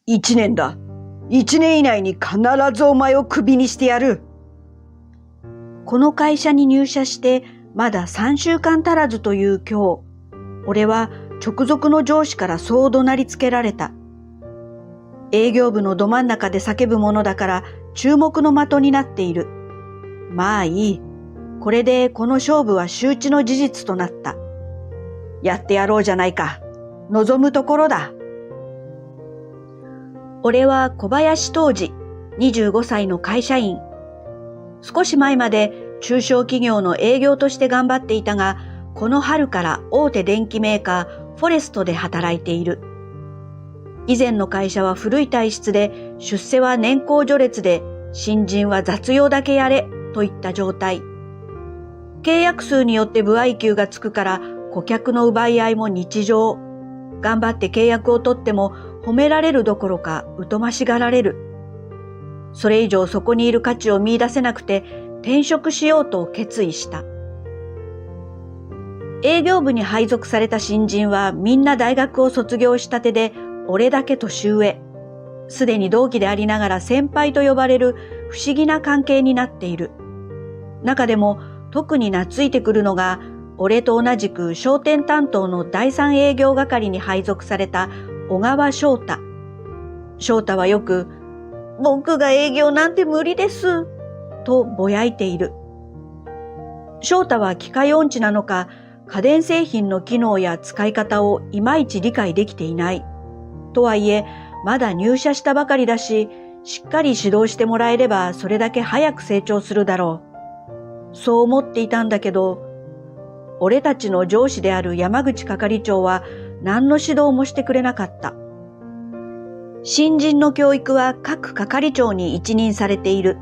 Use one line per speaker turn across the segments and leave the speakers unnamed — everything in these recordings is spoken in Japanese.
1年だ。1年以内に必ずお前をクビにしてやる。
この会社に入社してまだ3週間足らずという今日、俺は直属の上司からそう怒鳴りつけられた。営業部のど真ん中で叫ぶものだから注目の的になっている。まあいい。これでこの勝負は周知の事実となった。やってやろうじゃないか。望むところだ。俺は小林当時、25歳の会社員。少し前まで中小企業の営業として頑張っていたが、この春から大手電機メーカーフォレストで働いている。以前の会社は古い体質で、出世は年功序列で、新人は雑用だけやれといった状態。契約数によって歩合給がつくから顧客の奪い合いも日常。頑張って契約を取っても褒められるどころか疎ましがられる。それ以上そこにいる価値を見出せなくて転職しようと決意した。営業部に配属された新人はみんな大学を卒業したてで俺だけ年上。すでに同期でありながら先輩と呼ばれる不思議な関係になっている。中でも特に懐いてくるのが俺と同じく商店担当の第三営業係に配属された小川翔太。翔太はよく、僕が営業なんて無理です、とぼやいている。翔太は機械音痴なのか、家電製品の機能や使い方をいまいち理解できていない。とはいえ、まだ入社したばかりだし、しっかり指導してもらえればそれだけ早く成長するだろう。そう思っていたんだけど、俺たちの上司である山口係長は何の指導もしてくれなかった。新人の教育は各係長に一任されている。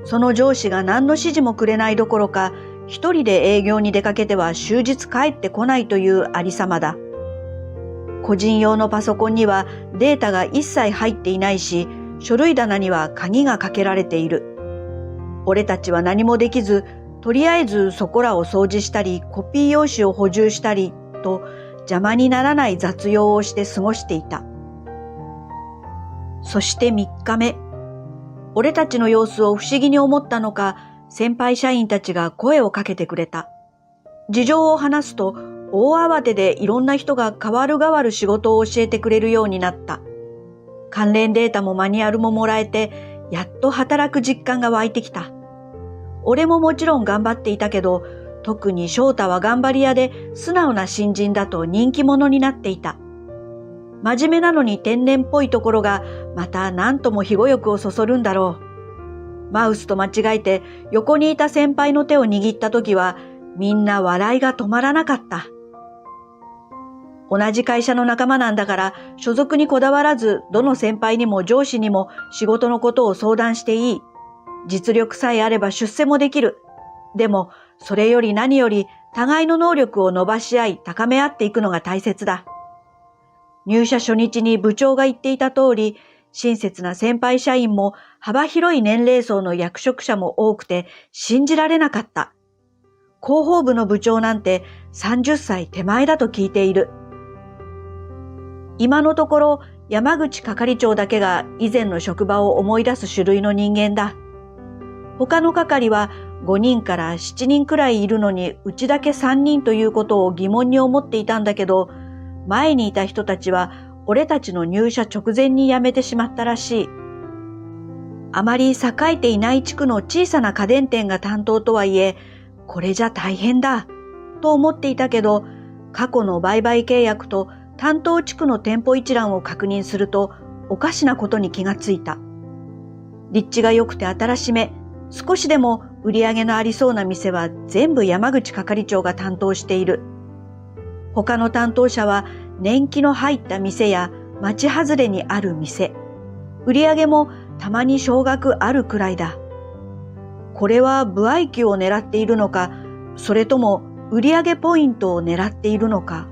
その上司が何の指示もくれないどころか、一人で営業に出かけては終日帰ってこないというありさまだ。個人用のパソコンにはデータが一切入っていないし、書類棚には鍵がかけられている。俺たちは何もできず、とりあえずそこらを掃除したり、コピー用紙を補充したりと邪魔にならない雑用をして過ごしていた。そして3日目、俺たちの様子を不思議に思ったのか、先輩社員たちが声をかけてくれた。事情を話すと、大慌てでいろんな人が代わる代わる仕事を教えてくれるようになった。関連データもマニュアルももらえて、やっと働く実感が湧いてきた。俺ももちろん頑張っていたけど、特に翔太は頑張り屋で素直な新人だと人気者になっていた。真面目なのに天然っぽいところがまた何とも庇護欲をそそるんだろう。マウスと間違えて横にいた先輩の手を握った時はみんな笑いが止まらなかった。同じ会社の仲間なんだから所属にこだわらずどの先輩にも上司にも仕事のことを相談していい。実力さえあれば出世もできる。でもそれより何より互いの能力を伸ばし合い高め合っていくのが大切だ。入社初日に部長が言っていた通り、親切な先輩社員も幅広い年齢層の役職者も多くて信じられなかった。広報部の部長なんて30歳手前だと聞いている。今のところ山口係長だけが以前の職場を思い出す種類の人間だ。他の係は5人から7人くらいいるのにうちだけ3人ということを疑問に思っていたんだけど、前にいた人たちは俺たちの入社直前に辞めてしまったらしい。あまり栄えていない地区の小さな家電店が担当とはいえ、これじゃ大変だと思っていたけど、過去の売買契約と担当地区の店舗一覧を確認するとおかしなことに気がついた。立地が良くて新しめ、少しでも売り上げのありそうな店は全部山口係長が担当している。他の担当者は年季の入った店や町外れにある店。売り上げもたまに少額あるくらいだ。これは歩合給を狙っているのか、それとも売上ポイントを狙っているのか。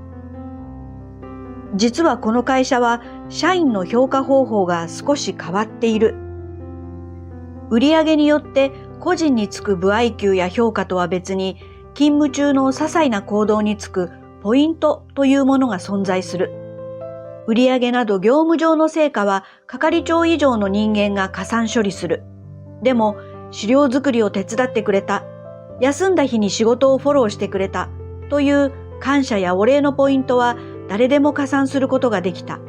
実はこの会社は社員の評価方法が少し変わっている。売上によって個人につく歩合給や評価とは別に、勤務中の些細な行動につくポイントというものが存在する。売上など業務上の成果は係長以上の人間が加算処理する。でも、資料作りを手伝ってくれた。休んだ日に仕事をフォローしてくれた。という感謝やお礼のポイントは誰でも加算することができた。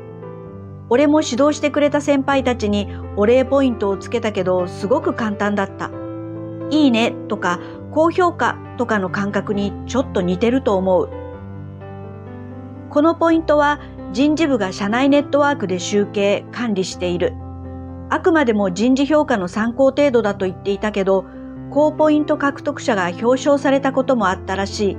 俺も指導してくれた先輩たちにお礼ポイントをつけたけど、すごく簡単だった。いいねとか高評価とかの感覚にちょっと似てると思う。このポイントは人事部が社内ネットワークで集計・管理している。あくまでも人事評価の参考程度だと言っていたけど、高ポイント獲得者が表彰されたこともあったらしい。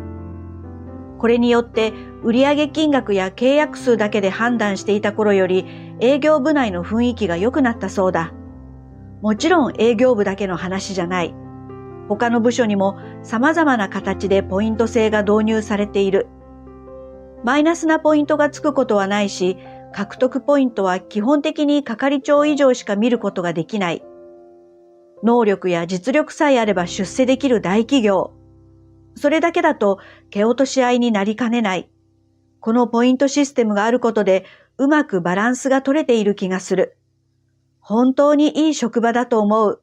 これによって売上金額や契約数だけで判断していた頃より営業部内の雰囲気が良くなったそうだ。もちろん営業部だけの話じゃない。他の部署にも様々な形でポイント制が導入されている。マイナスなポイントがつくことはないし、獲得ポイントは基本的に係長以上しか見ることができない。能力や実力さえあれば出世できる大企業。それだけだと蹴落とし合いになりかねない。このポイントシステムがあることでうまくバランスが取れている気がする。本当にいい職場だと思う。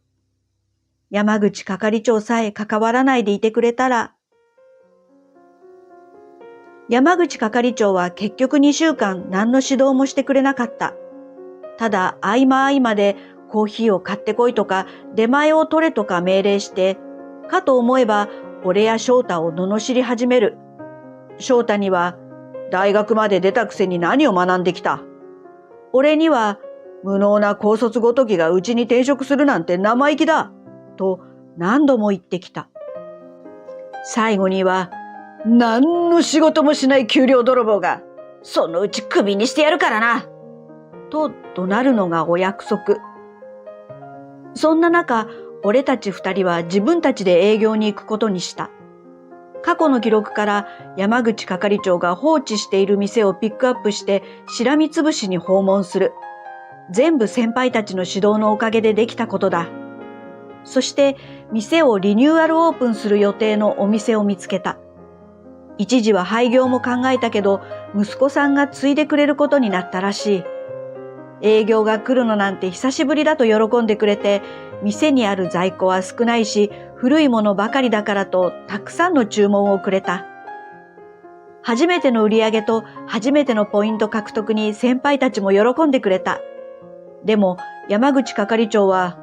山口係長さえ関わらないでいてくれたら。山口係長は結局2週間何の指導もしてくれなかった。ただ合間合間でコーヒーを買ってこいとか出前を取れとか命令して、かと思えば俺や翔太を罵り始める。翔太には大学まで出たくせに何を学んできた。俺には無能な高卒ごときがうちに転職するなんて生意気だと何度も言ってきた。最後には何の仕事もしない給料泥棒がそのうちクビにしてやるからなと怒鳴るのがお約束。そんな中、俺たち二人は自分たちで営業に行くことにした。過去の記録から山口係長が放置している店をピックアップしてしらみつぶしに訪問する。全部先輩たちの指導のおかげでできたことだ。そして店をリニューアルオープンする予定のお店を見つけた。一時は廃業も考えたけど、息子さんが継いでくれることになったらしい。営業が来るのなんて久しぶりだと喜んでくれて、店にある在庫は少ないし、古いものばかりだからとたくさんの注文をくれた。初めての売り上げと初めてのポイント獲得に先輩たちも喜んでくれた。でも山口係長は、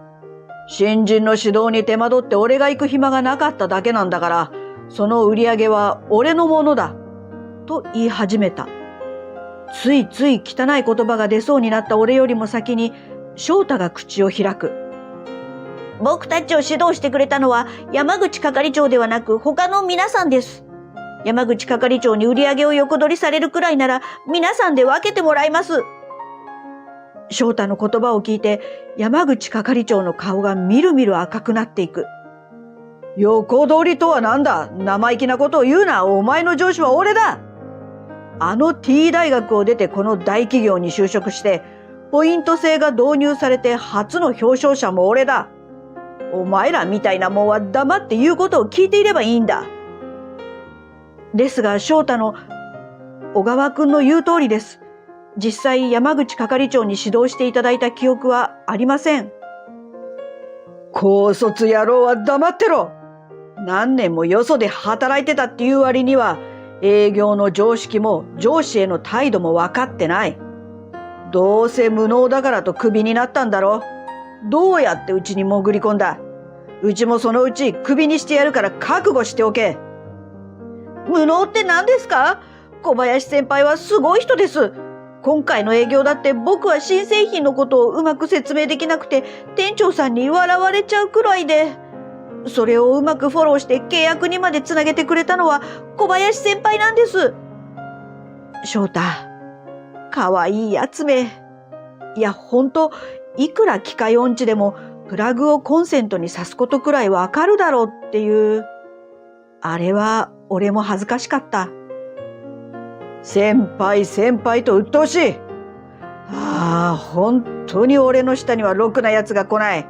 新人の指導に手間取って俺が行く暇がなかっただけなんだから、その売り上げは俺のものだ、と言い始めた。ついつい汚い言葉が出そうになった俺よりも先に翔太が口を開く。僕たちを指導してくれたのは山口係長ではなく他の皆さんです。山口係長に売り上げを横取りされるくらいなら皆さんで分けてもらいます。翔太の言葉を聞いて山口係長の顔がみるみる赤くなっていく。横取りとはなんだ。生意気なことを言うな。お前の上司は俺だ。あの T 大学を出てこの大企業に就職して、ポイント制が導入されて初の表彰者も俺だ。お前らみたいなもんは黙って言うことを聞いていればいいんだ。ですが翔太の小川くんの言う通りです。実際山口係長に指導していただいた記憶はありません。高卒野郎は黙ってろ。何年もよそで働いてたっていう割には、営業の常識も上司への態度も分かってない。どうせ無能だからとクビになったんだろ。どうやってうちに潜り込んだ。うちもそのうちクビにしてやるから覚悟しておけ。無能って何ですか？小林先輩はすごい人です。今回の営業だって僕は新製品のことをうまく説明できなくて店長さんに笑われちゃうくらいで。それをうまくフォローして契約にまでつなげてくれたのは小林先輩なんです。翔太、かわいいやつめ。いや、ほんと、いくら機械音痴でもプラグをコンセントに挿すことくらいわかるだろうっていう。あれは俺も恥ずかしかった。先輩と鬱陶しい。本当に俺の下にはろくなやつが来ない。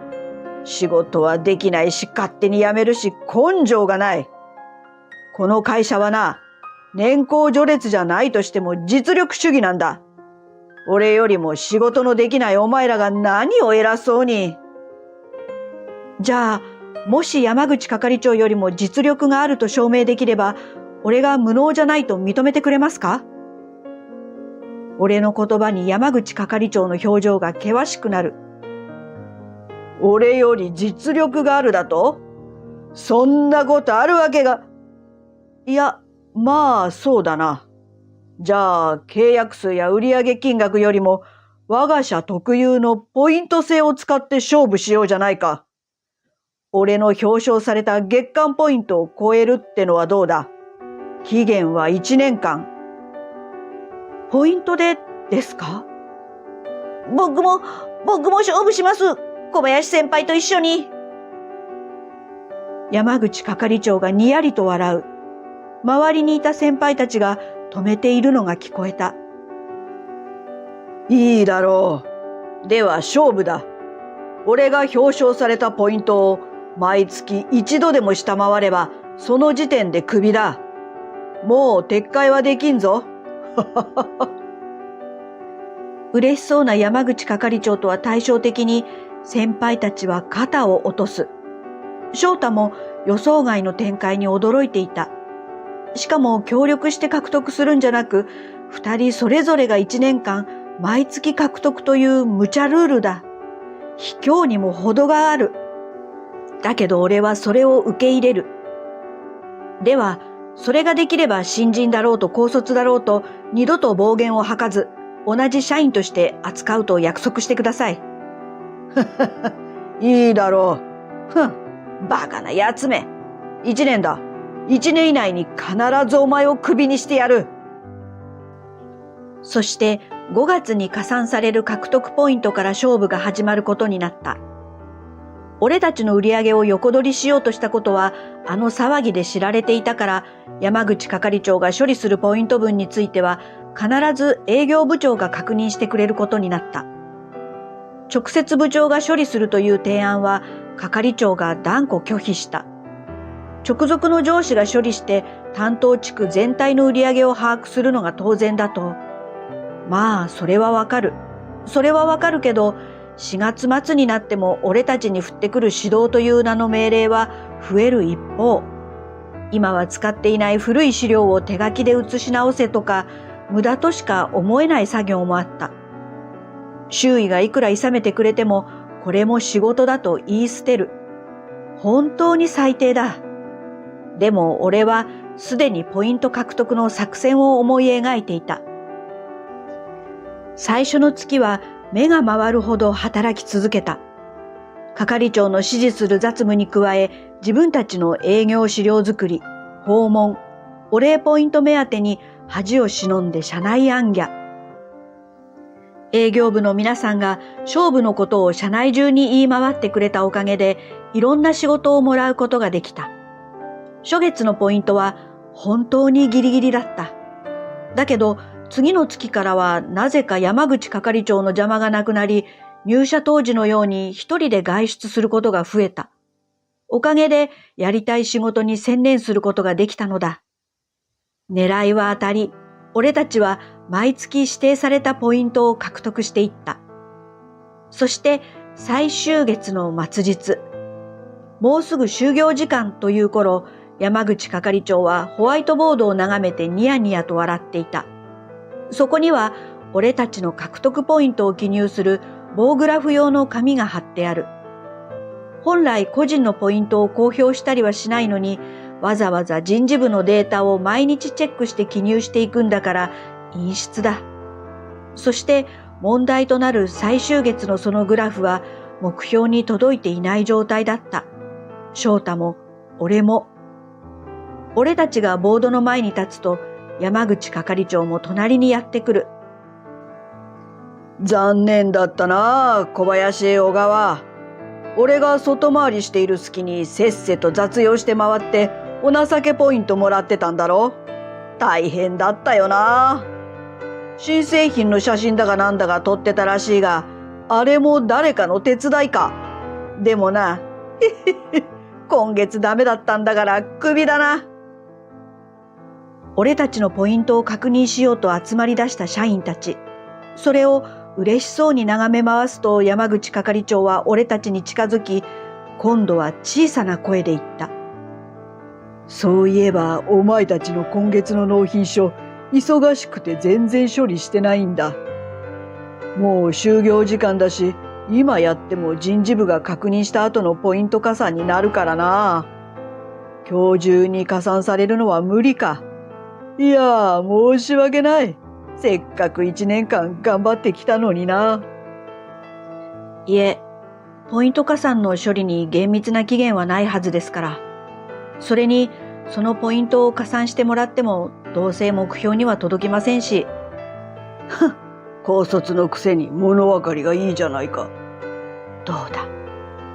仕事はできないし勝手に辞めるし根性がない。この会社はな、年功序列じゃないとしても実力主義なんだ。
俺よりも仕事のできないお前らが何を偉そうに。
じゃあ、もし山口係長よりも実力があると証明できれば、俺が無能じゃないと認めてくれますか？俺の言葉に山口係長の表情が険しくなる。
俺より実力があるだと？そんなことあるわけが。いや、まあそうだな。じゃあ契約数や売上金額よりも我が社特有のポイント制を使って勝負しようじゃないか。俺の表彰された月間ポイントを超えるってのはどうだ？期限は1年間。
ポイントでですか？
僕も勝負します。小林先輩と一緒に。
山口係長がにやりと笑う。周りにいた先輩たちが止めているのが聞こえた。
いいだろう。では勝負だ。俺が表彰されたポイントを毎月一度でも下回れば、その時点でクビだ。もう撤回はできんぞ。
嬉しそうな山口係長とは対照的に先輩たちは肩を落とす。翔太も予想外の展開に驚いていた。しかも協力して獲得するんじゃなく、二人それぞれが1年間毎月獲得という無茶ルールだ。卑怯にも程がある。だけど俺はそれを受け入れる。では、それができれば新人だろうと高卒だろうと二度と暴言を吐かず、同じ社員として扱うと約束してください。
いいだろう。ふん、バカなやつめ。1年だ。1年以内に必ずお前をクビにしてやる。
そして5月に加算される獲得ポイントから勝負が始まることになった。俺たちの売り上げを横取りしようとしたことはあの騒ぎで知られていたから、山口係長が処理するポイント分については必ず営業部長が確認してくれることになった。直接部長が処理するという提案は係長が断固拒否した。直属の上司が処理して担当地区全体の売り上げを把握するのが当然だと。まあそれはわかる。それはわかるけど、4月末になっても俺たちに降ってくる指導という名の命令は増える一方、今は使っていない古い資料を手書きで写し直せとか、無駄としか思えない作業もあった。周囲がいくら諌めてくれても、これも仕事だと言い捨てる。本当に最低だ。でも俺はすでにポイント獲得の作戦を思い描いていた。最初の月は目が回るほど働き続けた。係長の指示する雑務に加え、自分たちの営業資料作り、訪問、お礼ポイント目当てに恥を忍んで社内行脚。営業部の皆さんが勝負のことを社内中に言い回ってくれたおかげで、いろんな仕事をもらうことができた。初月のポイントは本当にギリギリだった。だけど次の月からはなぜか山口係長の邪魔がなくなり、入社当時のように一人で外出することが増えた。おかげでやりたい仕事に専念することができたのだ。狙いは当たり、俺たちは毎月指定されたポイントを獲得していった。そして最終月の末日。もうすぐ就業時間という頃、山口係長はホワイトボードを眺めてニヤニヤと笑っていた。そこには俺たちの獲得ポイントを記入する棒グラフ用の紙が貼ってある。本来個人のポイントを公表したりはしないのに、わざわざ人事部のデータを毎日チェックして記入していくんだから陰湿だ。そして問題となる最終月のそのグラフは目標に届いていない状態だった。翔太も俺も。俺たちがボードの前に立つと山口係長も隣にやってくる。
残念だったな、小林小川。俺が外回りしている隙にせっせと雑用して回ってお情けポイントもらってたんだろ。大変だったよな。新製品の写真だかなんだか撮ってたらしいが、あれも誰かの手伝いか。でもな、今月ダメだったんだからクビだな。
俺たちのポイントを確認しようと集まり出した社員たち。それを嬉しそうに眺め回すと山口係長は俺たちに近づき、今度は小さな声で言った。
そういえばお前たちの今月の納品書、忙しくて全然処理してないんだ。もう就業時間だし、今やっても人事部が確認した後のポイント加算になるからな。今日中に加算されるのは無理か。いや申し訳ない。せっかく1年間頑張ってきたのにな。
いえ、ポイント加算の処理に厳密な期限はないはずですから。それに、そのポイントを加算してもらっても、どうせ目標には届きませんし。
高卒のくせに物分かりがいいじゃないか。どうだ。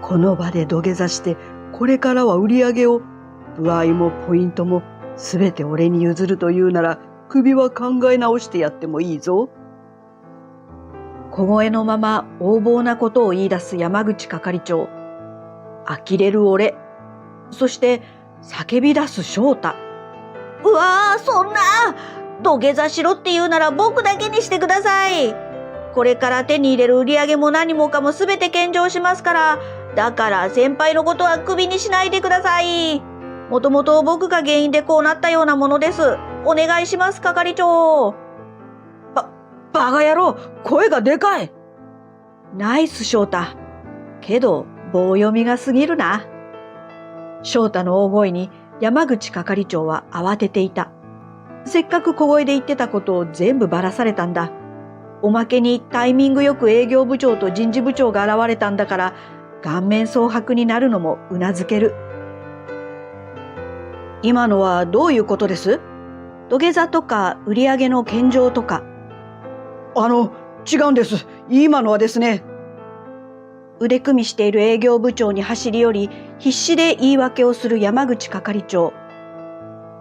この場で土下座して、これからは売り上げを、歩合もポイントもすべて俺に譲るというなら、首は考え直してやってもいいぞ。
小声のまま横暴なことを言い出す山口係長。呆れる俺。そして叫び出す翔太。
うわー、そんな土下座しろって言うなら僕だけにしてください。これから手に入れる売り上げも何もかも全て献上しますから、だから先輩のことはクビにしないでください。もともと僕が原因でこうなったようなものです。お願いします、係長。
バカ野郎、声がでかい。
ナイス翔太。けど棒読みが過ぎるな。翔太の大声に山口係長は慌てていた。せっかく小声で言ってたことを全部ばらされたんだ。おまけにタイミングよく営業部長と人事部長が現れたんだから、顔面蒼白になるのもうなずける。今のはどういうことです？土下座とか売り上げの献上とか。
違うんです。今のはですね。
腕組みしている営業部長に走り寄り、必死で言い訳をする山口係長。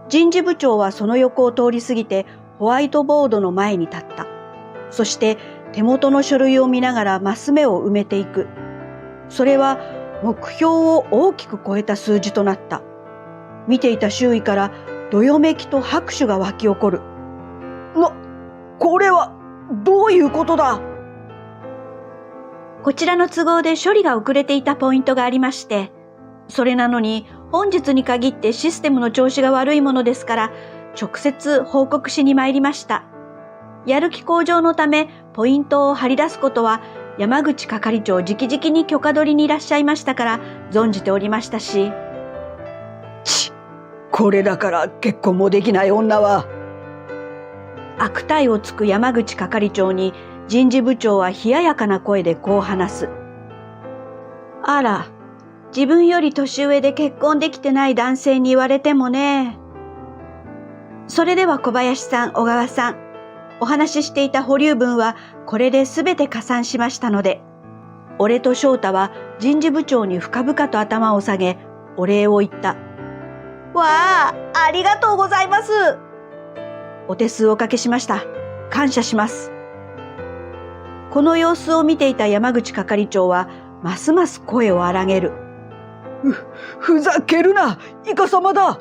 人事部長はその横を通り過ぎてホワイトボードの前に立った。そして手元の書類を見ながらマス目を埋めていく。それは目標を大きく超えた数字となった。見ていた周囲からどよめきと拍手が湧き起こる。
これはどういうことだ？
こちらの都合で処理が遅れていたポイントがありまして、それなのに本日に限ってシステムの調子が悪いものですから、直接報告しに参りました。やる気向上のためポイントを張り出すことは山口係長直々に許可取りにいらっしゃいましたから存じておりましたし。
これだから結婚もできない女は。
悪態をつく山口係長に人事部長は冷ややかな声でこう話す。あら、自分より年上で結婚できてない男性に言われてもね。それでは小林さん、小川さん、お話ししていた保留分はこれで全て加算しましたので、俺と翔太は人事部長に深々と頭を下げ、お礼を言った。
わあ、ありがとうございます。
お手数おかけしました。感謝します。この様子を見ていた山口係長はますます声を荒げる。
ふざけるな、イカサマだ。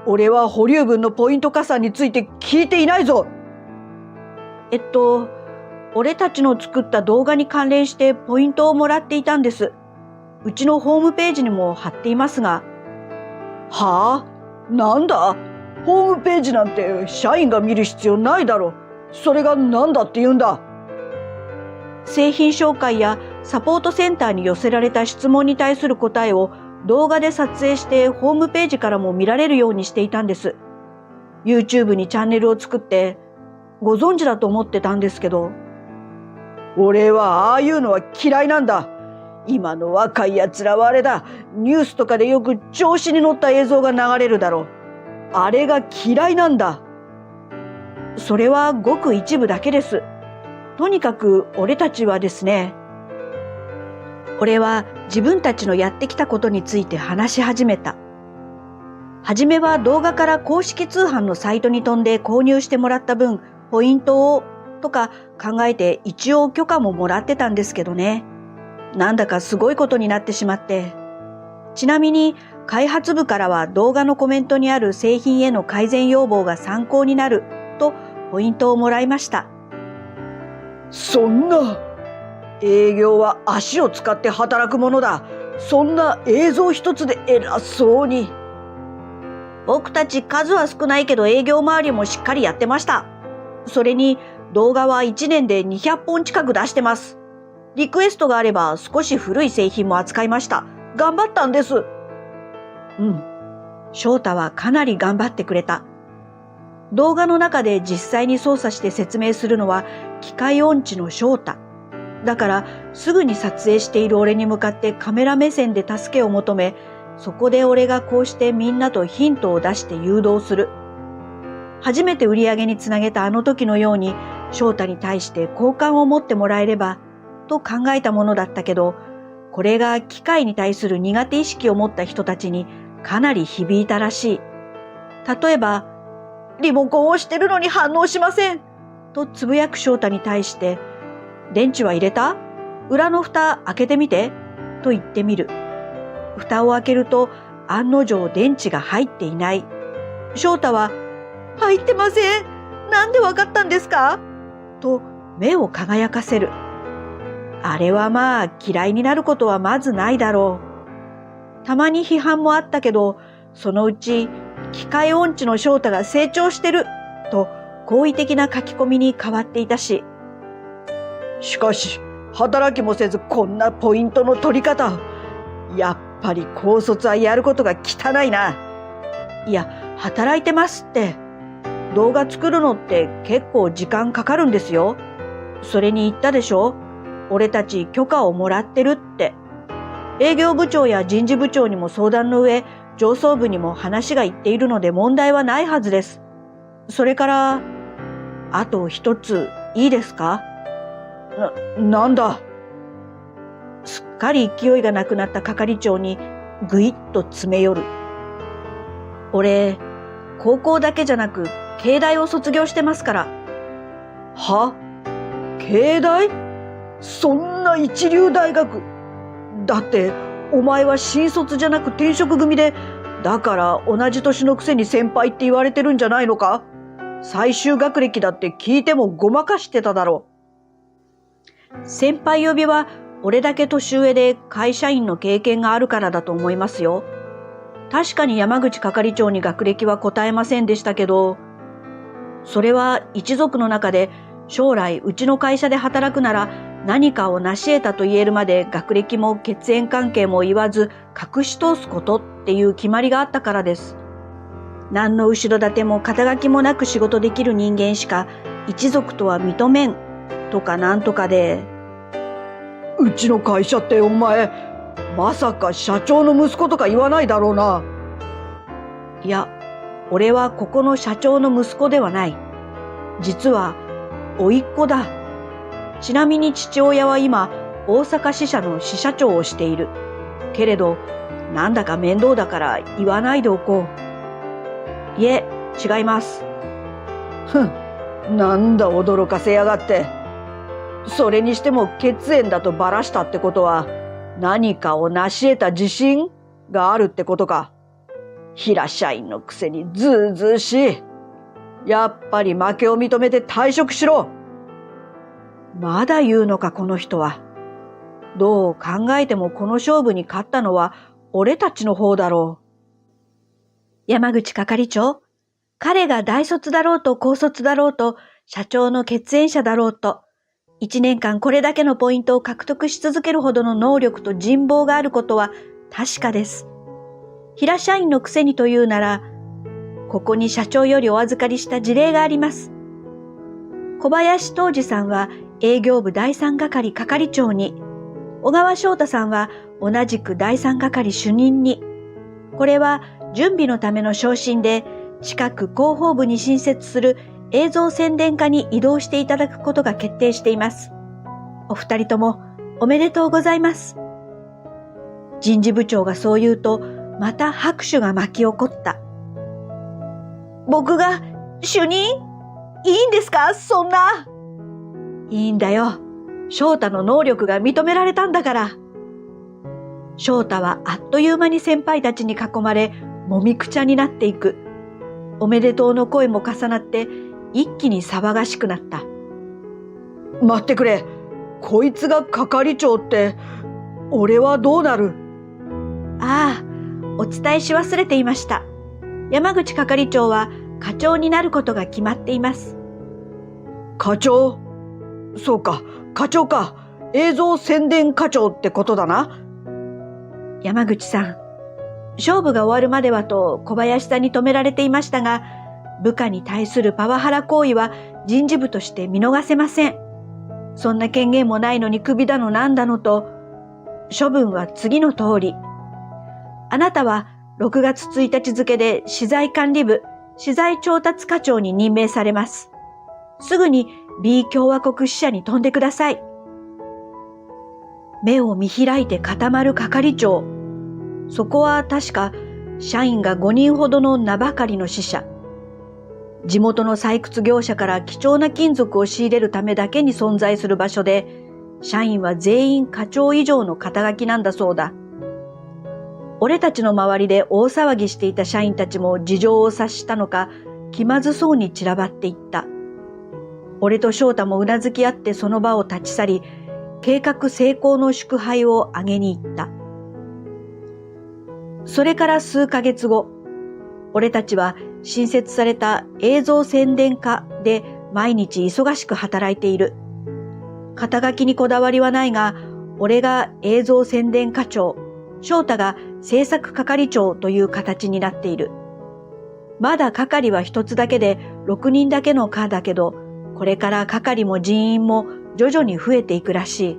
俺は保留分のポイント加算について聞いていないぞ。
俺たちの作った動画に関連してポイントをもらっていたんです。うちのホームページにも貼っていますが。
はあ？なんだ？ホームページなんて社員が見る必要ないだろ。それがなんだって言うんだ。
製品紹介やサポートセンターに寄せられた質問に対する答えを動画で撮影してホームページからも見られるようにしていたんです。YouTube にチャンネルを作ってご存知だと思ってたんですけど。
俺はああいうのは嫌いなんだ。今の若いやつらはあれだ。ニュースとかでよく調子に乗った映像が流れるだろう。あれが嫌いなんだ。
それはごく一部だけです。とにかく俺たちはですね。俺は自分たちのやってきたことについて話し始めた。はじめは動画から公式通販のサイトに飛んで購入してもらった分、ポイントをとか考えて一応許可ももらってたんですけどね。なんだかすごいことになってしまって。ちなみに開発部からは動画のコメントにある製品への改善要望が参考になるとポイントをもらいました。
そんな。営業は足を使って働くものだ。そんな映像一つで偉そうに。
僕たち数は少ないけど営業周りもしっかりやってました。それに動画は1年で200本近く出してます。リクエストがあれば少し古い製品も扱いました。頑張ったんです。
翔太はかなり頑張ってくれた。動画の中で実際に操作して説明するのは機械音痴の翔太。だからすぐに撮影している俺に向かってカメラ目線で助けを求め、そこで俺がこうしてみんなとヒントを出して誘導する。初めて売り上げにつなげたあの時のように翔太に対して好感を持ってもらえればと考えたものだったけど、これが機械に対する苦手意識を持った人たちにかなり響いたらしい。例えば、
リモコンを押してるのに反応しません
とつぶやく翔太に対して、電池は入れた？裏の蓋開けてみてと言ってみる。蓋を開けると案の定電池が入っていない。翔太は、
入ってません。なんでわかったんですか？
と目を輝かせる。あれはまあ嫌いになることはまずないだろう。たまに批判もあったけど、そのうち機械音痴の翔太が成長してると好意的な書き込みに変わっていたし。
しかし働きもせずこんなポイントの取り方。やっぱり高卒はやることが汚いな。
いや、働いてますって。動画作るのって結構時間かかるんですよ。それに言ったでしょ？俺たち許可をもらってるって。営業部長や人事部長にも相談の上、上層部にも話がいっているので問題はないはずです。それから、あと一ついいですか？
なんだ？
すっかり勢いがなくなった係長にぐいっと詰め寄る。俺、高校だけじゃなく、慶大を卒業してますから。
は？慶大？そんな一流大学。だってお前は新卒じゃなく転職組で、だから同じ年のくせに先輩って言われてるんじゃないのか？最終学歴だって聞いてもごまかしてただろ
う。先輩呼びは俺だけ年上で会社員の経験があるからだと思いますよ。確かに山口係長に学歴は答えませんでしたけど、それは一族の中で将来うちの会社で働くなら何かを成し得たと言えるまで学歴も血縁関係も言わず隠し通すことっていう決まりがあったからです。何の後ろ盾も肩書きもなく仕事できる人間しか一族とは認めんとかなんとかで。
うちの会社ってお前、まさか社長の息子とか言わないだろうな。
いや、俺はここの社長の息子ではない。実は甥っ子だ。ちなみに父親は今大阪支社の支社長をしている。けれどなんだか面倒だから言わないでおこう。いえ、違います。
なんだ驚かせやがって。それにしても血縁だとばらしたってことは何かを成し得た自信があるってことか。平社員のくせにずうずうしい。やっぱり負けを認めて退職しろ。
まだ言うのかこの人は。どう考えてもこの勝負に勝ったのは俺たちの方だろう。山口係長、彼が大卒だろうと高卒だろうと社長の血縁者だろうと、1年間これだけのポイントを獲得し続けるほどの能力と人望があることは確かです。平社員のくせにというなら、ここに社長よりお預かりした事例があります。小林東司さんは営業部第3係係長に、小川翔太さんは同じく第3係主任に。これは準備のための昇進で、近く広報部に新設する映像宣伝課に移動していただくことが決定しています。お二人ともおめでとうございます。人事部長がそう言うと、また拍手が巻き起こった。
僕が主任？いいんですか？そんな。
いいんだよ。翔太の能力が認められたんだから。翔太はあっという間に先輩たちに囲まれ、もみくちゃになっていく。おめでとうの声も重なって、一気に騒がしくなった。
待ってくれ。こいつが係長って、俺はどうなる？
ああ、お伝えし忘れていました。山口係長は課長になることが決まっています。
課長？そうか、課長か。映像宣伝課長ってことだな。
山口さん、勝負が終わるまではと小林さんに止められていましたが、部下に対するパワハラ行為は人事部として見逃せません。そんな権限もないのに首だのなんだのと、処分は次の通り。あなたは6月1日付で資材管理部、資材調達課長に任命されます。すぐに B 共和国支社に飛んでください。目を見開いて固まる係長。そこは確か社員が5人ほどの名ばかりの支社。地元の採掘業者から貴重な金属を仕入れるためだけに存在する場所で、社員は全員課長以上の肩書きなんだそうだ。俺たちの周りで大騒ぎしていた社員たちも事情を察したのか、気まずそうに散らばっていった。俺と翔太もうなずき合ってその場を立ち去り、計画成功の祝杯をあげに行った。それから数ヶ月後、俺たちは新設された映像宣伝課で毎日忙しく働いている。肩書きにこだわりはないが、俺が映像宣伝課長、翔太が制作係長という形になっている。まだ係は一つだけで6人だけの課だけど、これから係も人員も徐々に増えていくらしい。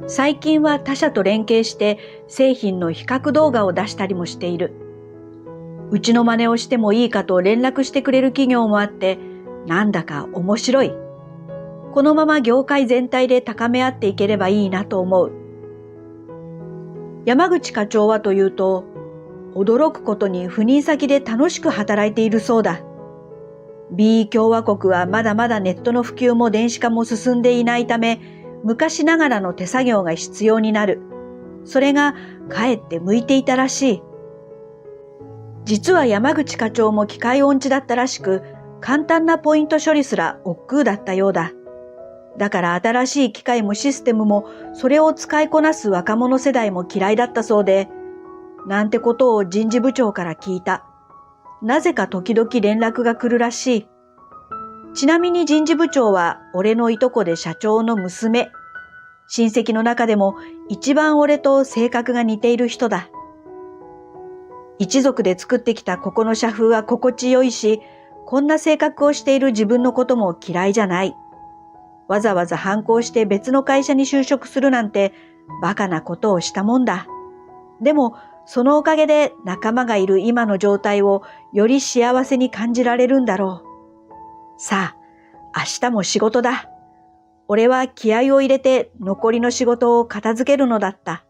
最近は他社と連携して製品の比較動画を出したりもしている。うちの真似をしてもいいかと連絡してくれる企業もあって、なんだか面白い。このまま業界全体で高め合っていければいいなと思う。山口課長はというと、驚くことに赴任先で楽しく働いているそうだ。B 共和国はまだまだネットの普及も電子化も進んでいないため、昔ながらの手作業が必要になる。それがかえって向いていたらしい。実は山口課長も機械音痴だったらしく、簡単なポイント処理すら億劫だったようだ。だから新しい機械もシステムもそれを使いこなす若者世代も嫌いだったそうで、なんてことを人事部長から聞いた。なぜか時々連絡が来るらしい。ちなみに人事部長は俺のいとこで社長の娘。親戚の中でも一番俺と性格が似ている人だ。一族で作ってきたここの社風は心地よいし、こんな性格をしている自分のことも嫌いじゃない。わざわざ反抗して別の会社に就職するなんてバカなことをしたもんだ。でもそのおかげで仲間がいる今の状態をより幸せに感じられるんだろう。さあ、明日も仕事だ。俺は気合を入れて残りの仕事を片付けるのだった。